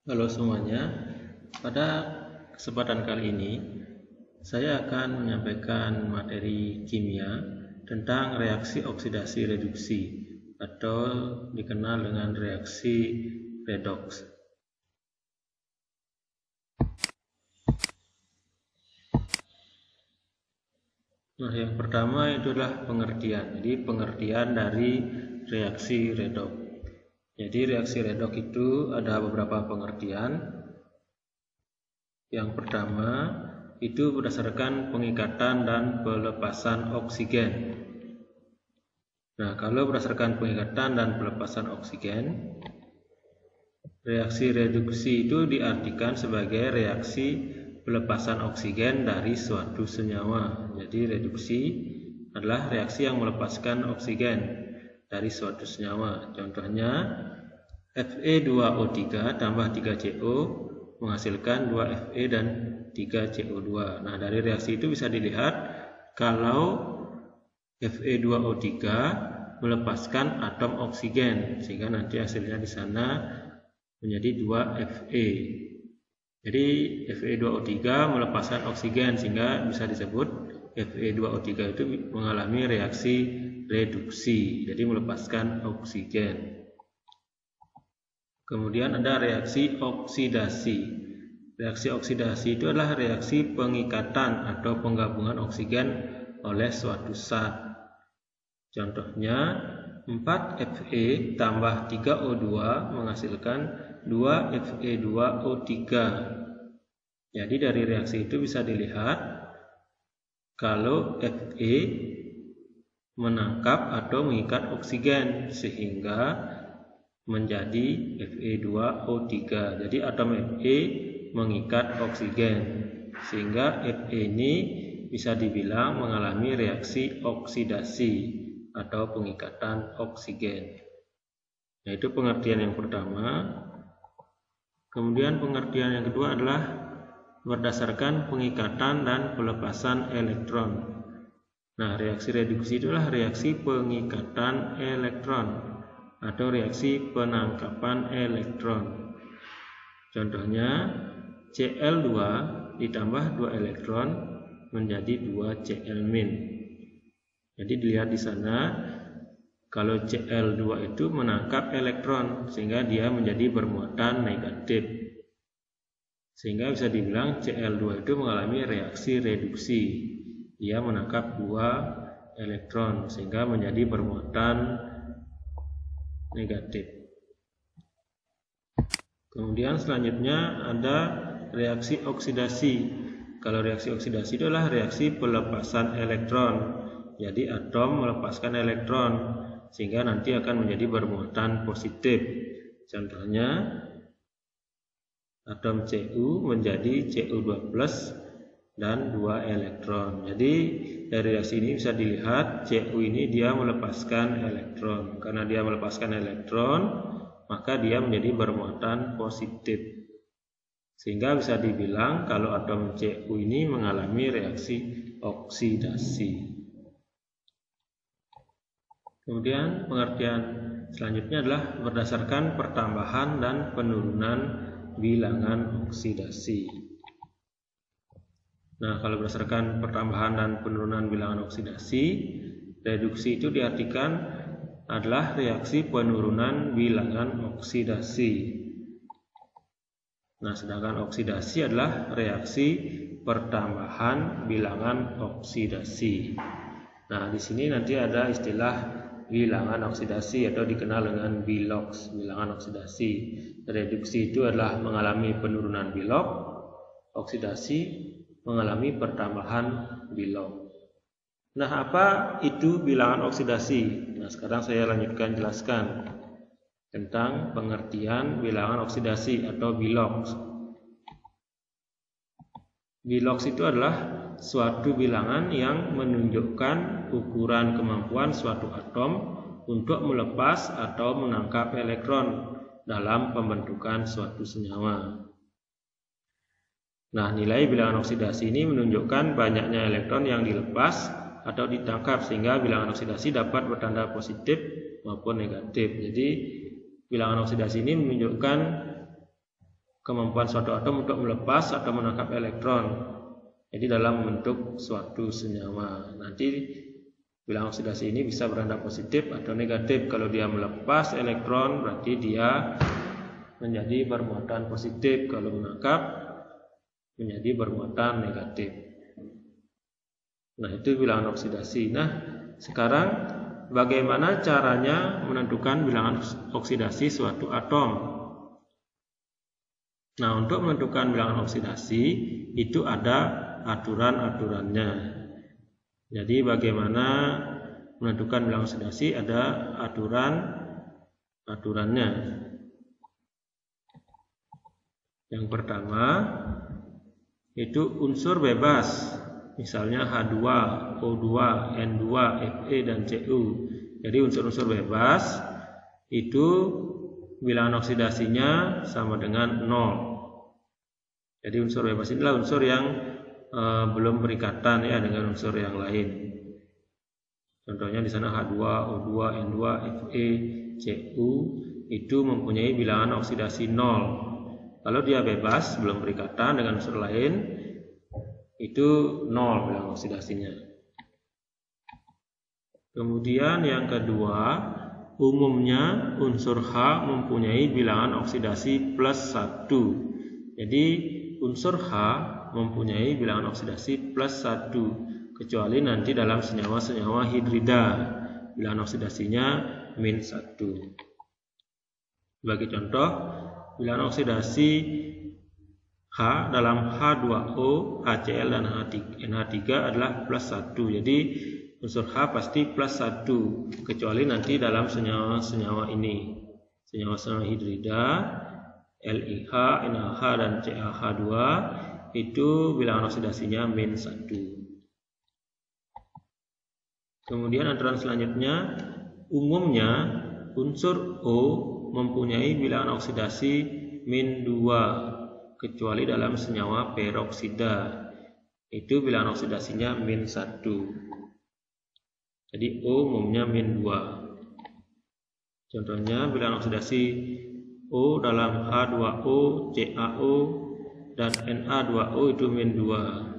Halo semuanya, pada kesempatan kali ini saya akan menyampaikan materi kimia tentang reaksi oksidasi reduksi atau dikenal dengan reaksi redox. Nah, yang pertama itu adalah pengertian. Jadi pengertian dari reaksi redox. Jadi reaksi redox itu ada beberapa pengertian. Yang pertama itu berdasarkan pengikatan dan pelepasan oksigen. Nah, kalau berdasarkan pengikatan dan pelepasan oksigen, reaksi reduksi itu diartikan sebagai reaksi pelepasan oksigen dari suatu senyawa. Jadi reduksi adalah reaksi yang melepaskan oksigen dari suatu senyawa. Contohnya Fe2O3 tambah 3CO menghasilkan 2Fe dan 3CO2. Nah, dari reaksi itu bisa dilihat kalau Fe2O3 melepaskan atom oksigen, sehingga nanti hasilnya di sana menjadi 2Fe. Jadi Fe2O3 melepaskan oksigen, sehingga bisa disebut Fe2O3 itu mengalami reaksi reduksi, jadi melepaskan oksigen. Kemudian ada reaksi oksidasi. Reaksi oksidasi itu adalah reaksi pengikatan atau penggabungan oksigen oleh suatu zat. Contohnya 4Fe tambah 3O2 menghasilkan 2Fe2O3. Jadi dari reaksi itu bisa dilihat kalau Fe menangkap atau mengikat oksigen sehingga menjadi Fe2O3. Jadi atom Fe mengikat oksigen sehingga Fe ini bisa dibilang mengalami reaksi oksidasi atau pengikatan oksigen. Nah, itu pengertian yang pertama. Kemudian pengertian yang kedua adalah berdasarkan pengikatan dan pelepasan elektron. Nah, reaksi reduksi itulah reaksi pengikatan elektron atau reaksi penangkapan elektron. Contohnya Cl2 ditambah 2 elektron menjadi 2 Cl-. Jadi dilihat di sana kalau Cl2 itu menangkap elektron sehingga dia menjadi bermuatan negatif. Sehingga bisa dibilang Cl2 itu mengalami reaksi reduksi. Dia menangkap 2 elektron sehingga menjadi bermuatan negatif. Kemudian selanjutnya ada reaksi oksidasi. Kalau reaksi oksidasi itu adalah reaksi pelepasan elektron. Jadi atom melepaskan elektron sehingga nanti akan menjadi bermuatan positif. Contohnya atom Cu menjadi Cu2+ dan 2 elektron. Jadi dari reaksi ini bisa dilihat Cu ini dia melepaskan elektron. Karena dia melepaskan elektron, maka dia menjadi bermuatan positif. Sehingga bisa dibilang kalau atom Cu ini mengalami reaksi oksidasi. Kemudian pengertian selanjutnya adalah berdasarkan pertambahan dan penurunan bilangan oksidasi. Nah, kalau berdasarkan pertambahan dan penurunan bilangan oksidasi, reduksi itu diartikan adalah reaksi penurunan bilangan oksidasi. Nah, sedangkan oksidasi adalah reaksi pertambahan bilangan oksidasi. Nah, di sini nanti ada istilah bilangan oksidasi atau dikenal dengan bilox, bilangan oksidasi. Reduksi itu adalah mengalami penurunan bilok, oksidasi mengalami pertambahan bilok. Nah, apa itu bilangan oksidasi? Nah, sekarang saya lanjutkan jelaskan tentang pengertian bilangan oksidasi atau bilox. Bilox itu adalah suatu bilangan yang menunjukkan ukuran kemampuan suatu atom untuk melepas atau menangkap elektron dalam pembentukan suatu senyawa. Nah, nilai bilangan oksidasi ini menunjukkan banyaknya elektron yang dilepas atau ditangkap sehingga bilangan oksidasi dapat bertanda positif maupun negatif. Jadi bilangan oksidasi ini menunjukkan kemampuan suatu atom untuk melepas atau menangkap elektron. Jadi dalam bentuk suatu senyawa. Nanti bilangan oksidasi ini bisa beranda positif atau negatif. Kalau dia melepas elektron berarti dia menjadi bermuatan positif. Kalau menangkap menjadi bermuatan negatif. Nah, itu bilangan oksidasi. Nah, sekarang bagaimana caranya menentukan bilangan oksidasi suatu atom? Nah, untuk menentukan bilangan oksidasi itu ada aturan-aturannya. Jadi bagaimana menentukan bilangan oksidasi ada aturannya. Yang pertama itu unsur bebas, misalnya H2, O2, N2, Fe dan Cu. Jadi unsur-unsur bebas itu bilangan oksidasinya sama dengan 0. Jadi unsur bebas inilah unsur yang belum berikatan ya dengan unsur yang lain. Contohnya di sana H2, O2, N2, Fe, Cu itu mempunyai bilangan oksidasi 0. Kalau dia bebas belum berikatan dengan unsur lain itu 0 bilangan oksidasinya. Kemudian yang kedua, umumnya unsur H mempunyai bilangan oksidasi +1. Jadi unsur H mempunyai bilangan oksidasi +1, kecuali nanti dalam senyawa-senyawa hidrida bilangan oksidasinya -1. Sebagai contoh, bilangan oksidasi H dalam H2O, HCl dan NH3 adalah +1. Jadi unsur H pasti +1, kecuali nanti dalam senyawa-senyawa ini, senyawa-senyawa hidrida LiH, NaH dan CaH2 itu bilangan oksidasinya -1. Kemudian aturan selanjutnya, umumnya unsur O mempunyai bilangan oksidasi -2, kecuali dalam senyawa peroksida, itu bilangan oksidasinya -1. Jadi O umumnya -2. Contohnya bilangan oksidasi O dalam H2O, CaO dan Na2O itu -2,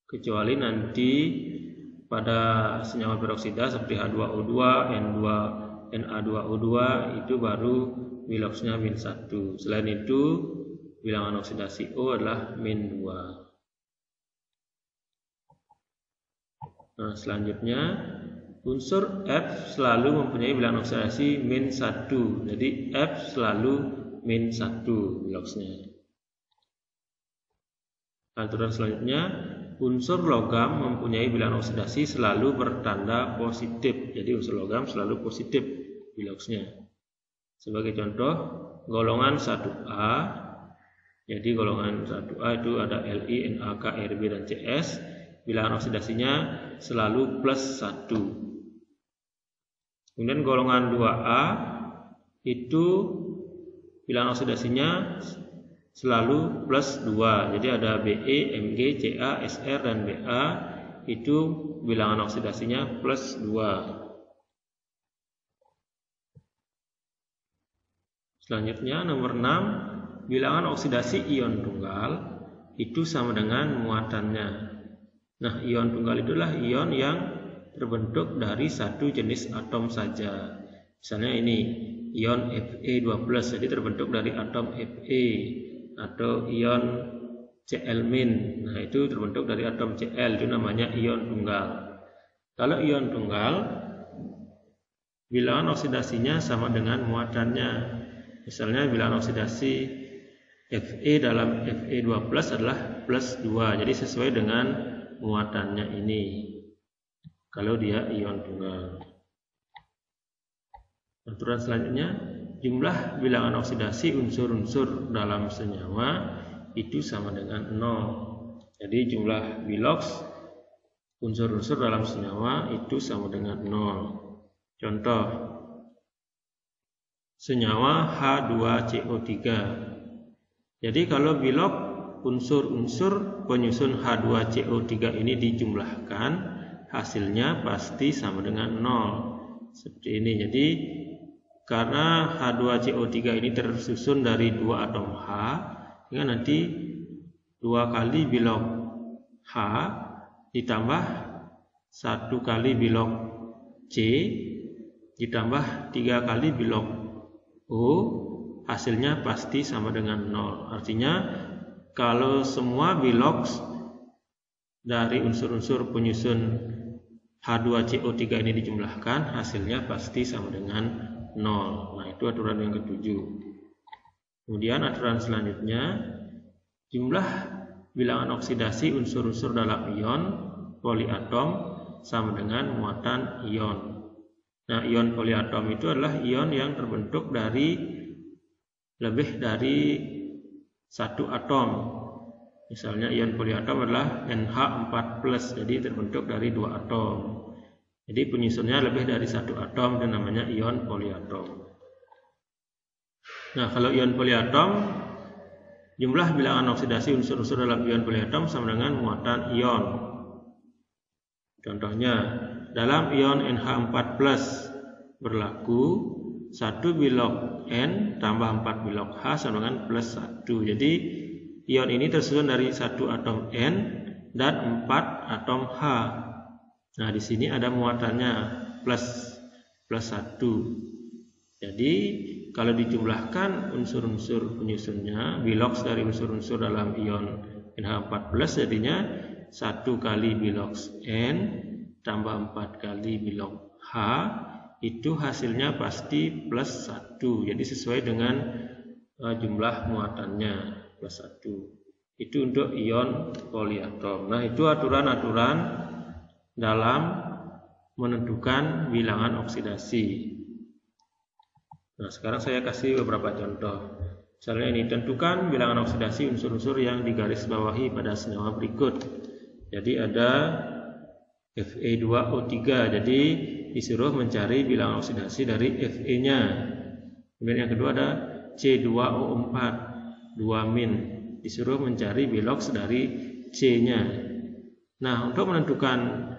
kecuali nanti pada senyawa peroksida seperti H2O2, N2, Na2O2 itu baru biloxnya -1. Selain itu bilangan oksidasi O adalah -2. Nah, selanjutnya unsur F selalu mempunyai bilangan oksidasi -1. Jadi F selalu -1 biloxnya. Aturan selanjutnya, unsur logam mempunyai bilangan oksidasi selalu bertanda positif. Jadi unsur logam selalu positif biloxnya. Sebagai contoh, golongan 1A. Jadi golongan 1A itu ada Li, NaK, Rb dan Cs. Bilangan oksidasinya selalu +1. Kemudian golongan 2A itu bilangan oksidasinya selalu +2. Jadi ada Be, Mg, Ca, Sr dan Ba itu bilangan oksidasinya +2. Selanjutnya nomor 6, bilangan oksidasi ion tunggal itu sama dengan muatannya. Nah, ion tunggal itulah ion yang terbentuk dari satu jenis atom saja. Misalnya ini ion Fe2+, jadi terbentuk dari atom Fe, atau ion Cl-. Nah, itu terbentuk dari atom Cl, itu namanya ion tunggal. Kalau ion tunggal, bilangan oksidasinya sama dengan muatannya. Misalnya bilangan oksidasi Fe dalam Fe2+ adalah +2, jadi sesuai dengan muatannya ini kalau dia ion tunggal. Aturan selanjutnya, jumlah bilangan oksidasi unsur-unsur dalam senyawa itu sama dengan 0. Jadi jumlah bilox unsur-unsur dalam senyawa itu sama dengan 0. Contoh, senyawa H2CO3. Jadi kalau bilox unsur-unsur penyusun H2CO3 ini dijumlahkan, hasilnya pasti sama dengan 0. Seperti ini. Jadi karena H2CO3 ini tersusun dari 2 atom H, sehingga nanti 2 kali bilog H ditambah 1 kali bilog C ditambah 3 kali bilog O, hasilnya pasti sama dengan 0. Artinya kalau semua bilog dari unsur-unsur penyusun H2CO3 ini dijumlahkan, hasilnya pasti sama dengan 0. Nah, itu aturan yang ketujuh. Kemudian aturan selanjutnya, jumlah bilangan oksidasi unsur-unsur dalam ion poliatom sama dengan muatan ion. Nah, ion poliatom itu adalah ion yang terbentuk dari lebih dari satu atom. Misalnya ion poliatom adalah NH4+, jadi terbentuk dari 2 atom. Jadi penyusunnya lebih dari 1 atom, dan namanya ion poliatom. Nah, kalau ion poliatom, jumlah bilangan oksidasi unsur-unsur dalam ion poliatom sama dengan muatan ion. Contohnya, dalam ion NH4+ berlaku 1 bilog N tambah 4 bilog H sama dengan +1. Jadi ion ini tersusun dari 1 atom N dan 4 atom H. Nah, di sini ada muatannya plus 1. Jadi kalau dijumlahkan unsur-unsur penyusunnya, bilogs dari unsur-unsur dalam ion NH4+ jadinya 1 kali bilogs N tambah 4 kali bilog H, itu hasilnya pasti +1. Jadi sesuai dengan jumlah muatannya, +1. Itu untuk ion poliatom. Nah, itu aturan-aturan dalam menentukan bilangan oksidasi. Nah, sekarang saya kasih beberapa contoh. Misalnya ini, tentukan bilangan oksidasi unsur-unsur yang digarisbawahi pada senyawa berikut. Jadi ada Fe2O3, jadi disuruh mencari bilangan oksidasi dari Fe-nya. Kemudian yang kedua ada C2O4 2-, disuruh mencari bilogs dari C-nya. Nah, untuk menentukan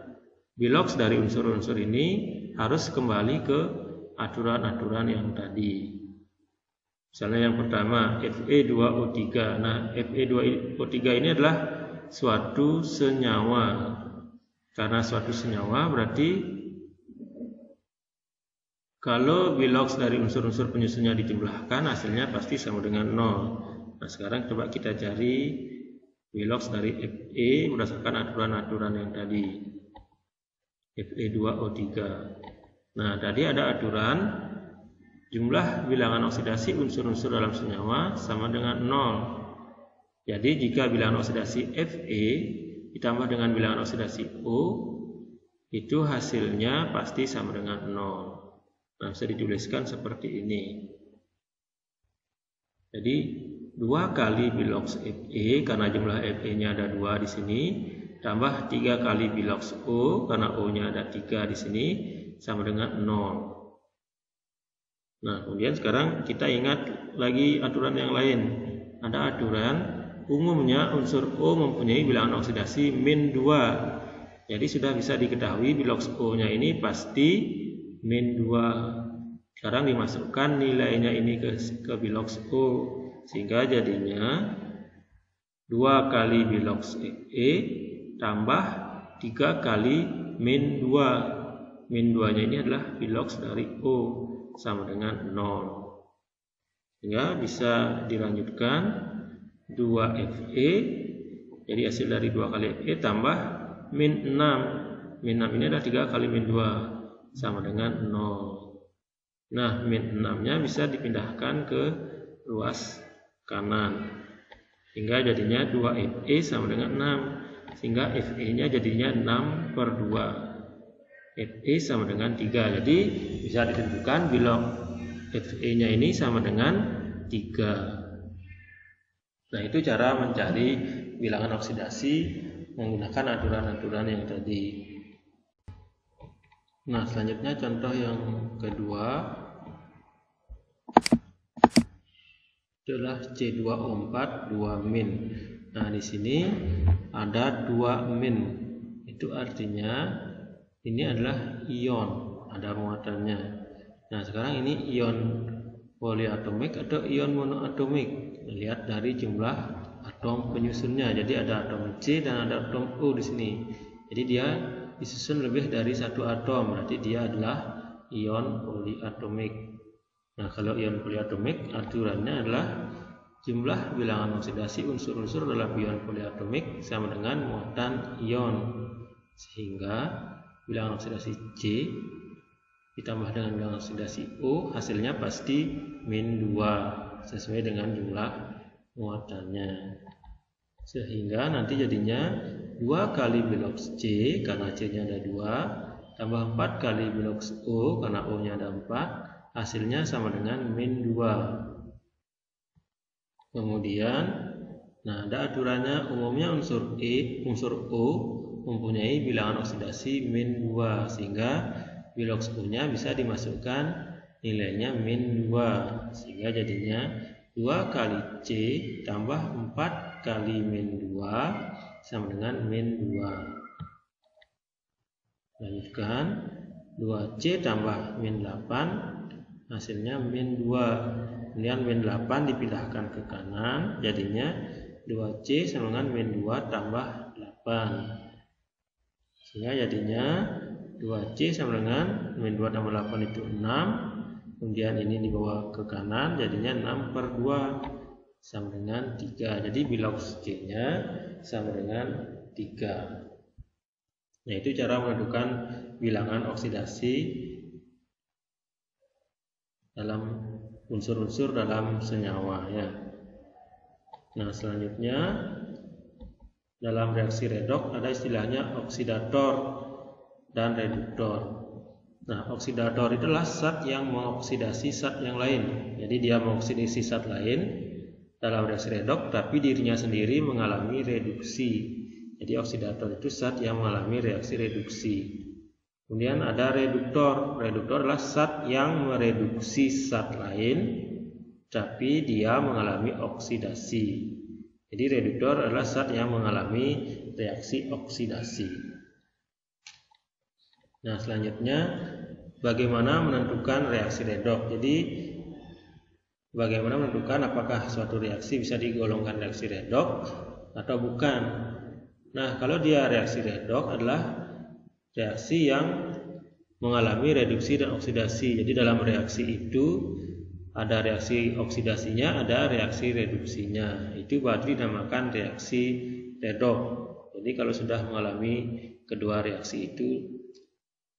bilogs dari unsur-unsur ini harus kembali ke aturan-aturan yang tadi. Misalnya yang pertama, Fe2O3. Nah, Fe2O3 ini adalah suatu senyawa. Karena suatu senyawa berarti kalau bilogs dari unsur-unsur penyusunnya dijumlahkan, hasilnya pasti sama dengan 0. Nah, sekarang coba kita cari bilogs dari Fe berdasarkan aturan-aturan yang tadi. Fe2O3. Nah, tadi ada aturan jumlah bilangan oksidasi unsur-unsur dalam senyawa sama dengan 0. Jadi jika bilangan oksidasi Fe ditambah dengan bilangan oksidasi O, itu hasilnya pasti sama dengan 0. Nah, bisa dituliskan seperti ini. Jadi 2 kali bilogs Fe, karena jumlah Fe-nya ada 2 di sini, tambah 3 kali bilogs O, karena O-nya ada 3 di sini, sama dengan 0. Nah, kemudian sekarang kita ingat lagi aturan yang lain. Ada aturan umumnya unsur O mempunyai bilangan oksidasi -2. Jadi sudah bisa diketahui bilogs O-nya ini pasti -2. Sekarang dimasukkan nilainya ini ke bilogs O, sehingga jadinya 2 kali bilogs E tambah 3 kali -2. -2-nya ini adalah bilogs dari O, sama dengan 0. Sehingga bisa dilanjutkan 2Fe, jadi hasil dari 2 kali Fe tambah -6. -6 ini adalah 3 kali -2, sama dengan 0. Nah, -6-nya bisa dipindahkan ke ruas kanan, sehingga jadinya 2Fe sama dengan 6, sehingga Fe-nya jadinya 6/2. Fe sama dengan 3, jadi bisa ditentukan bilog Fe-nya ini sama dengan 3. Nah, itu cara mencari bilangan oksidasi menggunakan aturan-aturan yang tadi. Nah, selanjutnya contoh yang kedua adalah C2O4 2-. Nah, di sini ada 2-. Itu artinya ini adalah ion, ada muatannya. Nah, sekarang ini ion poliatomik atau ion monoatomik. Lihat dari jumlah atom penyusunnya. Jadi ada atom C dan ada atom O di sini. Jadi dia disusun lebih dari satu atom, berarti dia adalah ion poliatomik. Nah, kalau ion poliatomik aturannya adalah jumlah bilangan oksidasi unsur-unsur dalam ion poliatomik sama dengan muatan ion. Sehingga bilangan oksidasi C ditambah dengan bilangan oksidasi O, hasilnya pasti -2 sesuai dengan jumlah muatannya. Sehingga nanti jadinya 2 kali biloks C karena C-nya ada 2, tambah 4 kali biloks O karena O-nya ada 4, hasilnya sama dengan -2. Kemudian, nah ada aturannya, umumnya unsur O mempunyai bilangan oksidasi -2, sehingga biloks O-nya bisa dimasukkan nilainya -2, sehingga jadinya 2 kali C tambah 4 kali -2 sama dengan -2. Lanjutkan, 2C tambah -8 hasilnya -2. Kemudian -8 dipindahkan ke kanan, jadinya 2C sama dengan -2 tambah 8. Sehingga jadinya 2C sama dengan -2 tambah 8 itu 6. Kemudian ini dibawa ke kanan, jadinya 6/2 sama dengan 3. Jadi biloks C-nya sama dengan 3. Nah, itu cara menentukan bilangan oksidasi dalam unsur-unsur dalam senyawa ya. Nah, selanjutnya dalam reaksi redoks ada istilahnya oksidator dan reduktor. Nah, oksidator itu adalah zat yang mengoksidasi zat yang lain. Jadi dia mengoksidasi zat lain dalam reaksi redoks, tapi dirinya sendiri mengalami reduksi. Jadi oksidator itu zat yang mengalami reaksi reduksi. Kemudian ada reduktor. Reduktor adalah zat yang mereduksi zat lain, tapi dia mengalami oksidasi. Jadi reduktor adalah zat yang mengalami reaksi oksidasi. Nah, selanjutnya bagaimana menentukan reaksi redoks. Jadi bagaimana menentukan apakah suatu reaksi bisa digolongkan reaksi redoks atau bukan. Nah, kalau dia reaksi redoks adalah reaksi yang mengalami reduksi dan oksidasi. Jadi dalam reaksi itu ada reaksi oksidasinya, ada reaksi reduksinya. Itu baru dinamakan reaksi redoks. Jadi kalau sudah mengalami kedua reaksi itu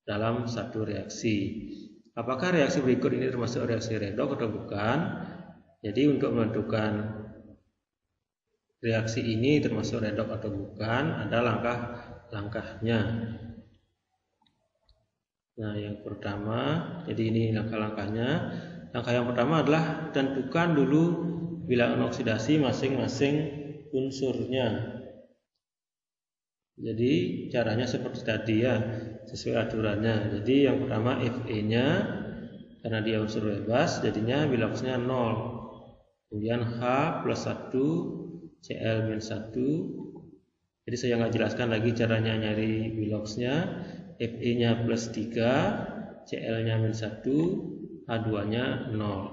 dalam satu reaksi, apakah reaksi berikut ini termasuk reaksi redoks atau bukan? Jadi untuk menentukan reaksi ini termasuk redoks atau bukan, ada langkah-langkahnya. Nah, yang pertama, jadi ini langkah-langkahnya. Langkah yang pertama adalah tentukan dulu bilangan oksidasi masing-masing unsurnya. Jadi caranya seperti tadi ya, sesuai aturannya. Jadi yang pertama Fe-nya, karena dia unsur bebas, jadinya biloksnya 0. Kemudian H plus 1, Cl minus 1. Jadi saya nggak jelaskan lagi caranya nyari biloksnya. Fe-nya plus 3, Cl-nya minus 1, H2-nya 0.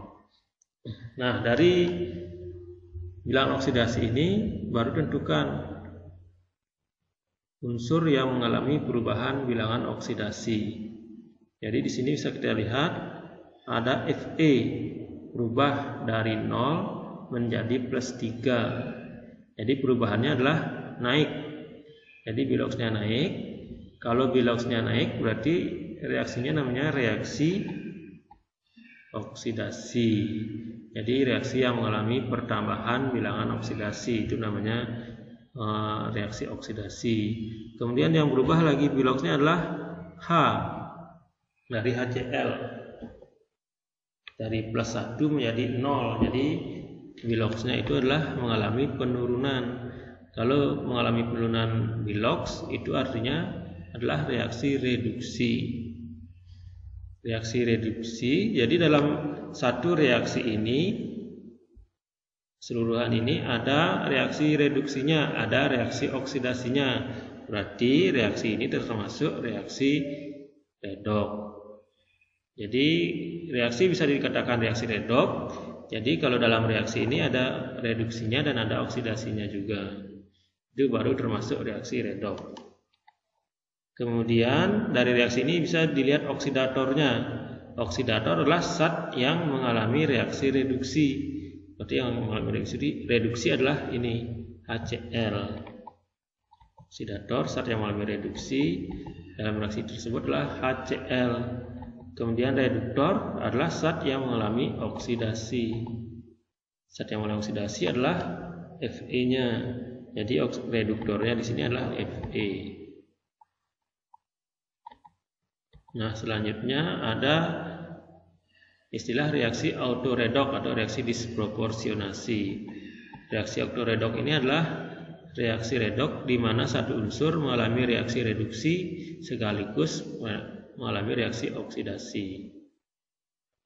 Nah, dari bilangan oksidasi ini baru tentukan unsur yang mengalami perubahan bilangan oksidasi. Jadi di sini bisa kita lihat ada Fe berubah dari 0 menjadi plus 3. Jadi perubahannya adalah naik. Jadi biloksnya naik. Kalau biloksnya naik berarti reaksinya namanya reaksi oksidasi. Jadi reaksi yang mengalami pertambahan bilangan oksidasi itu namanya reaksi oksidasi. Kemudian yang berubah lagi biloksnya adalah H dari HCl, dari plus 1 menjadi 0. Jadi biloksnya itu adalah mengalami penurunan. Kalau mengalami penurunan biloks itu artinya adalah reaksi reduksi. Reaksi reduksi. Jadi dalam satu reaksi ini seluruhan ini ada reaksi reduksinya, ada reaksi oksidasinya. Berarti reaksi ini termasuk reaksi redoks. Jadi reaksi bisa dikatakan reaksi redoks. Jadi kalau dalam reaksi ini ada reduksinya dan ada oksidasinya juga. Itu baru termasuk reaksi redoks. Kemudian dari reaksi ini bisa dilihat oksidatornya. Oksidator adalah zat yang mengalami reaksi reduksi. Berarti yang mengalami reduksi adalah ini HCl. Oksidator zat yang mengalami reduksi dalam reaksi tersebut adalah HCl. Kemudian reduktor adalah zat yang mengalami oksidasi. Zat yang mengalami oksidasi adalah Fe-nya. Jadi reduktornya di sini adalah Fe. Nah, selanjutnya ada istilah reaksi autoredoks atau reaksi disproporsionasi. Reaksi autoredoks ini adalah reaksi redoks di mana satu unsur mengalami reaksi reduksi sekaligus mengalami reaksi oksidasi.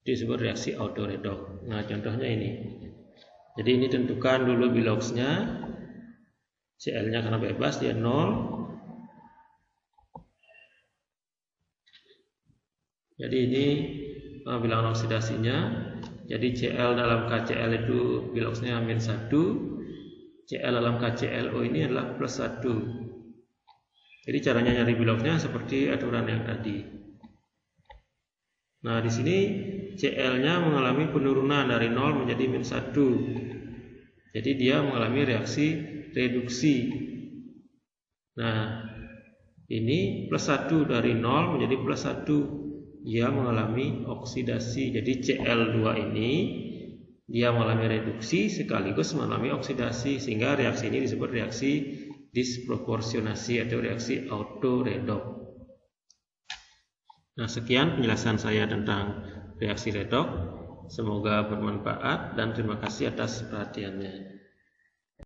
Disebut reaksi autoredoks. Nah, contohnya ini. Jadi ini tentukan dulu biloxnya. Cl-nya karena bebas dia 0. Jadi ini bilangan oksidasinya. Jadi Cl dalam KCl itu biloxnya -1. Cl dalam KClO ini adalah +1. Jadi caranya nyari biloxnya seperti aturan yang tadi. Nah, di sini Cl-nya mengalami penurunan dari 0 menjadi -1. Jadi dia mengalami reaksi reduksi. Nah, ini +1 dari 0 menjadi +1. Dia mengalami oksidasi. Jadi Cl2 ini dia mengalami reduksi sekaligus mengalami oksidasi, sehingga reaksi ini disebut reaksi disproporsionasi atau reaksi autoredoks. Nah, sekian penjelasan saya tentang reaksi redoks. Semoga bermanfaat dan terima kasih atas perhatiannya.